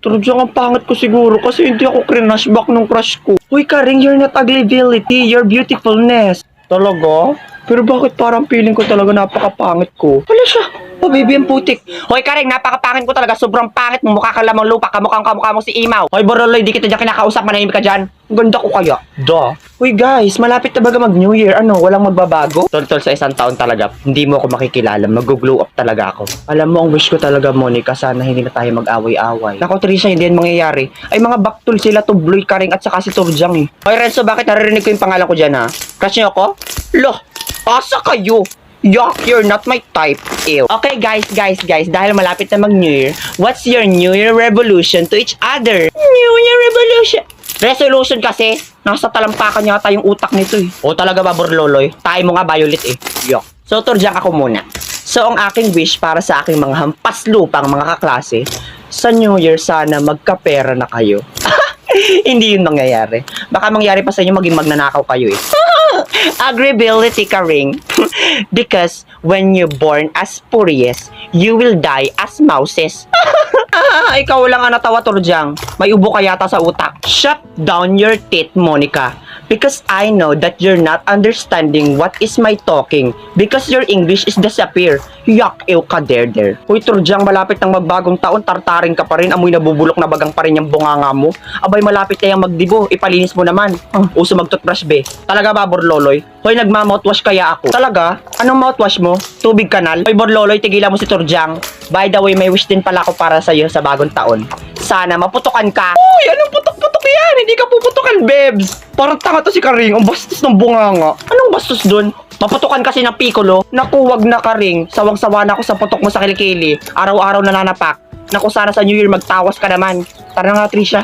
Turdyang ang pangit ko siguro kasi hindi ako crinashback nung crush ko. Uy, Karing, you're not uglyability, you're beautifulness. Talaga? Pero bakit parang feeling ko talaga napakapangit ko? Wala siya. Oh, baby, ang putik. Hoy, Karing, napakapangit ko talaga. Sobrang pangit mo. Mukha ka lamang lupa. Kamukha mo si Imaw. Hoy, Boroloy, di kita dyan kinakausap. Manahimik ka dyan. Ang ganda ko kaya. Duh. Hoy, guys, malapit na baga mag-New Year. Ano, walang magbabago? Tol, sa isang taon talaga, hindi mo ako makikilala. Mag-glow up talaga ako. Alam mo, ang wish ko talaga, Monica, sana hindi na tayo mag-away-away. Nako, Trisha, hindi yan mangyayari. Ay, mga baktol sila, Tubloy, Karing, at saka si Turjang eh. Hoy, Renzo, bakit naririnig ko yung pangalan ko dyan, ha? Crush niyo ako? Loh, asa kayo? Yuck, you're not my type. Ew. Okay, guys, dahil malapit na mag-New Year, what's your New Year revolution to each other? New Year revolution. Resolution kasi, nasa talampakan yata yung utak nito eh. O talaga ba, Borloloy? Tayo mo nga, Violet eh. Yuck. So, Turjang ako muna. So, ang aking wish para sa aking mga hampas lupang mga kaklase, sa New Year sana magkapera na kayo. Hindi yun mangyayari. Baka mangyari pa sa inyo maging magnanakaw kayo eh. Agreeability, Karing. Because when you're born as furious, you will die as mouses. Ikaw lang ang natawa, Turjang. May ubo ka yata sa utak. Shut down your teeth, Monica. Because I know that you're not understanding what is my talking. Because your English is disappear. Yuck, ew ka there. Uy, Turjang, malapit ng magbagong taon, tartarin ka pa rin. Amoy nabubulok na bagang pa rin yung bunganga mo. Abay, malapit na yung magdibo. Ipalinis mo naman. Uso mag-toothbrush, be. Talaga ba, Borloloy? Hoy, nagma-mouthwash kaya ako. Talaga? Anong mouthwash mo? Tubig kanal? Hoy, Borloloy, tigilan mo si Turjang. By the way, may wish din pala ako para sa'yo sa bagong taon. Sana maputukan ka. Uy, anong putok-putok yan? Hindi ka puputukan, Bebs. Parang tanga to si Karing. Ang bastos ng bunganga. Anong bastos dun? Maputukan kasi ng Piccolo. Naku, wag na, Karing. Sawang-sawa na ako sa putok mo sa kilikili. Araw-araw nananapak. Naku, sana sa New Year magtawas ka naman. Tara nga, Trisha.